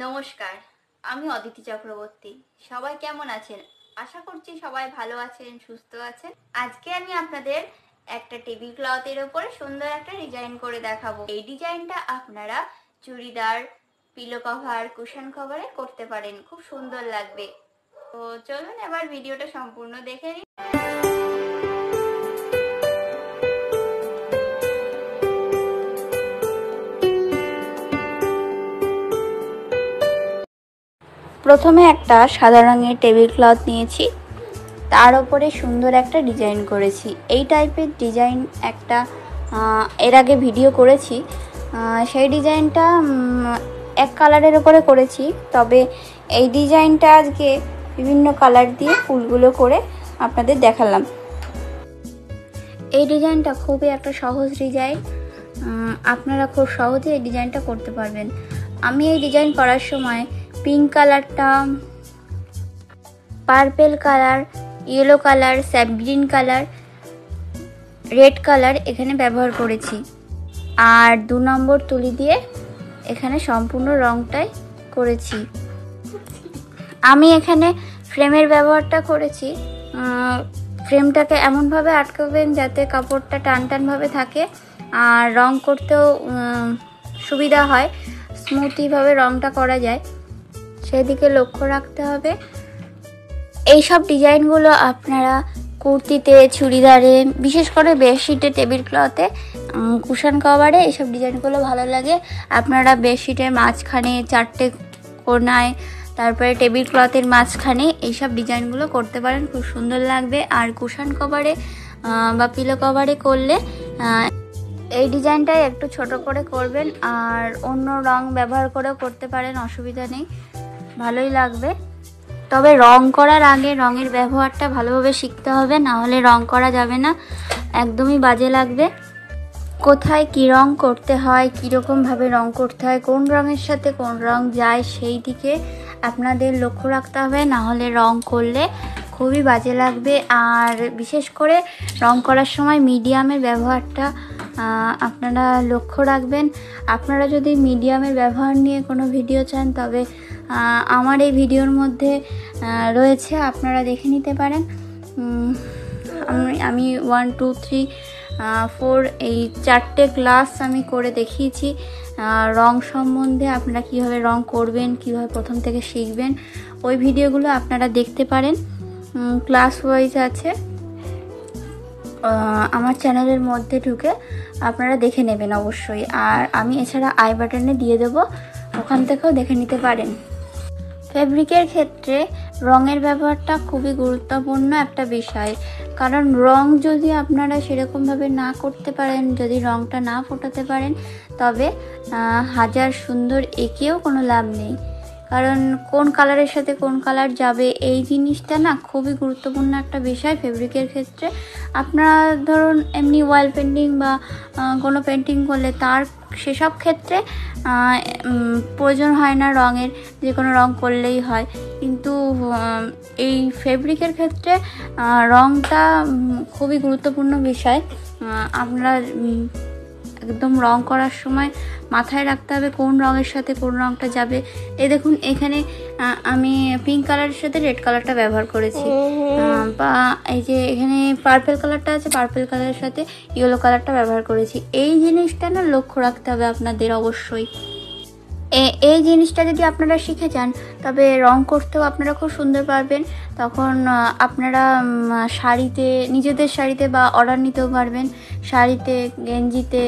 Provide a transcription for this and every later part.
নমস্কার, আমি অদিতি চক্রবর্তী। সবাই কেমন আছেন? আশা করছি সবাই ভালো আছেন, সুস্থ আছেন। আজকে আমি আপনাদের একটা টেবিল ক্লথের উপরে সুন্দর একটা ডিজাইন করে দেখাবো। এই ডিজাইনটা আপনারা চুড়িদার, পিলো কভার, কুশন কভারে করতে পারেন, খুব সুন্দর লাগবে। তো চলুন এবার ভিডিওটা সম্পূর্ণ দেখে নিন। প্রথমে একটা সাদা রঙের টেবিল ক্লথ নিয়েছি, তার উপরে সুন্দর একটা ডিজাইন করেছি। এই টাইপের ডিজাইন একটা এর আগে ভিডিও করেছি, সেই ডিজাইনটা এক কালারের উপরে করেছি, তবে এই ডিজাইনটা আজকে বিভিন্ন কালার দিয়ে ফুলগুলো করে আপনাদের দেখালাম। এই ডিজাইনটা খুবই একটা সহজ ডিজাইন, আপনারা খুব সহজে এই ডিজাইনটা করতে পারবেন। আমি এই ডিজাইন করার সময় পিঙ্ক কালারটা, purple colour, yellow colour, sap green colour, red colour এখানে ব্যবহার করেছি। আর 2 নম্বর তুলি দিয়ে এখানে সম্পূর্ণ রংটাই করেছি। আমি এখানে ফ্রেমের ব্যবহারটা করেছি। ফ্রেমটাকে এমনভাবে আটকাবেন যাতে কাপড়টা টান টানভাবে থাকে আর রং করতেও সুবিধা হয়, স্মুথিভাবে রংটা করা যায়, সেদিকে লক্ষ্য রাখতে হবে। এইসব ডিজাইনগুলো আপনারা কুর্তিতে, চুড়িদারে, বিশেষ করে বেডশিটে, টেবিল ক্লথে, কুশন কভারে এইসব ডিজাইনগুলো ভালো লাগে। আপনারা বেডশিটের মাঝখানে 4টে কোনায়, তারপরে টেবিল ক্লথের মাঝখানে এইসব ডিজাইনগুলো করতে পারেন, খুব সুন্দর লাগবে। আর কুশন কভারে বা পিলো কভারে করলে এই ডিজাইনটাই একটু ছোট করে করবেন, আর অন্য রং ব্যবহার করেও করতে পারেন, অসুবিধা নেই, ভালোই লাগবে। তবে রং করার আগে রঙের ব্যবহারটা ভালোভাবে শিখতে হবে, না হলে রং করা যাবে না, একদমই বাজে লাগবে। কোথায় কি রং করতে হয়, কীরকমভাবে রং করতে হয়, কোন রঙের সাথে কোন রং যায়, সেই দিকে আপনাদের লক্ষ্য রাখতে হবে, না হলে রং করলে খুবই বাজে লাগবে। আর বিশেষ করে রং করার সময় মিডিয়ামের ব্যবহারটা আপনারা লক্ষ্য রাখবেন। আপনারা যদি মিডিয়ামের ব্যবহার নিয়ে কোনো ভিডিও চান, তবে আমার এই ভিডিওর মধ্যে রয়েছে, আপনারা দেখে নিতে পারেন। আমি 1, 2, 3, 4 এই 4টে ক্লাস আমি করে দেখিয়েছি রং সম্বন্ধে। আপনারা কীভাবে রং করবেন, কীভাবে প্রথম থেকে শিখবেন, ওই ভিডিওগুলো আপনারা দেখতে পারেন, ক্লাস ওয়াইজ আছে আমার চ্যানেলের মধ্যে, ঢুকে আপনারা দেখে নেবেন অবশ্যই। আর আমি এছাড়া আই বাটনে দিয়ে দেবো, ওখান থেকেও দেখে নিতে পারেন। ফেব্রিকের ক্ষেত্রে রঙের ব্যবহারটা খুবই গুরুত্বপূর্ণ একটা বিষয়, কারণ রং যদি আপনারা সেরকমভাবে না করতে পারেন, যদি রংটা না ফোটাতে পারেন, তবে হাজার সুন্দর এঁকেও কোনো লাভ নেই। কারণ কোন কালারের সাথে কোন কালার যাবে, এই জিনিসটা না খুবই গুরুত্বপূর্ণ একটা বিষয় ফেব্রিকের ক্ষেত্রে। আপনারা ধরুন এমনি ওয়াল পেন্টিং বা কোনো পেন্টিং করলে তার সেসব ক্ষেত্রে প্রয়োজন হয় না রঙের, যে কোনো রং করলেই হয়, কিন্তু এই ফেব্রিকের ক্ষেত্রে রংটা খুবই গুরুত্বপূর্ণ বিষয়। আপনারা একদম রং করার সময় মাথায় রাখতে হবে কোন রঙের সাথে কোন রঙটা যাবে। এই দেখুন, এখানে আমি পিঙ্ক কালারের সাথে রেড কালারটা ব্যবহার করেছি, বা এই যে এখানে পার্পেল কালারটা আছে, পার্পেল কালারের সাথে ইয়েলো কালারটা ব্যবহার করেছি। এই জিনিসটা না লক্ষ্য রাখতে হবে আপনাদের অবশ্যই। এই জিনিসটা যদি আপনারা শিখে যান, তবে রং করতেও আপনারা খুব সুন্দর পারবেন। তখন আপনারা শাড়িতে, নিজেদের শাড়িতে বা অর্ডার নিতেও পারবেন, শাড়িতে, গেঞ্জিতে,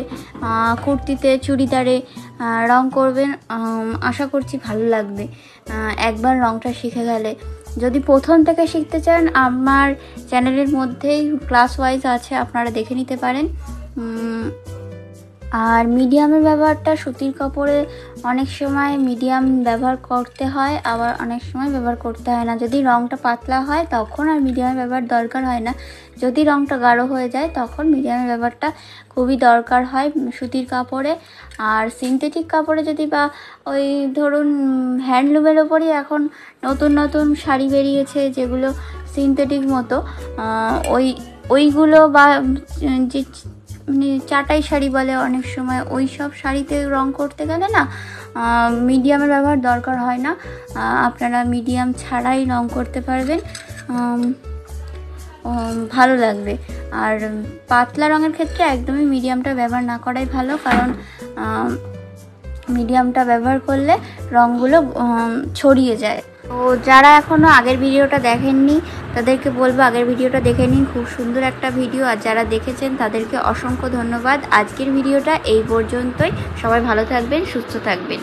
কুর্তিতে, চুড়িদারে রং করবেন। আশা করছি ভালো লাগবে একবার রংটা শিখে গেলে। যদি প্রথম থেকে শিখতে চান, আমার চ্যানেলের মধ্যেই ক্লাস ওয়াইজ আছে, আপনারা দেখে নিতে পারেন। আর মিডিয়ামের ব্যবহারটা সুতির কাপড়ে অনেক সময় মিডিয়াম ব্যবহার করতে হয়, আবার অনেক সময় ব্যবহার করতে হয় না। যদি রঙটা পাতলা হয় তখন আর মিডিয়ামের ব্যবহার দরকার হয় না, যদি রঙটা গাঢ় হয়ে যায় তখন মিডিয়ামের ব্যবহারটা খুবই দরকার হয় সুতির কাপড়ে। আর সিনথেটিক কাপড়ে যদি, বা ওই ধরুন হ্যান্ডলুমের ওপরই এখন নতুন নতুন শাড়ি বেরিয়েছে যেগুলো সিনথেটিক মতো, ওইগুলো বা যে মানে চাটাই শাড়ি বলে অনেক সময়, ওই সব শাড়িতে রং করতে গেলে না মিডিয়ামের ব্যবহার দরকার হয় না, আপনারা মিডিয়াম ছাড়াই রং করতে পারবেন, ভালো লাগবে। আর পাতলা রঙের ক্ষেত্রে একদমই মিডিয়ামটা ব্যবহার না করাই ভালো, কারণ মিডিয়ামটা ব্যবহার করলে রঙগুলো ছড়িয়ে যায়। তো যারা এখনও আগের ভিডিওটা দেখেননি তাদেরকে বলবো আগের ভিডিওটা দেখে নিন, খুব সুন্দর একটা ভিডিও। আর যারা দেখেছেন তাদেরকে অসংখ্য ধন্যবাদ। আজকের ভিডিওটা এই পর্যন্তই। সবাই ভালো থাকবেন, সুস্থ থাকবেন।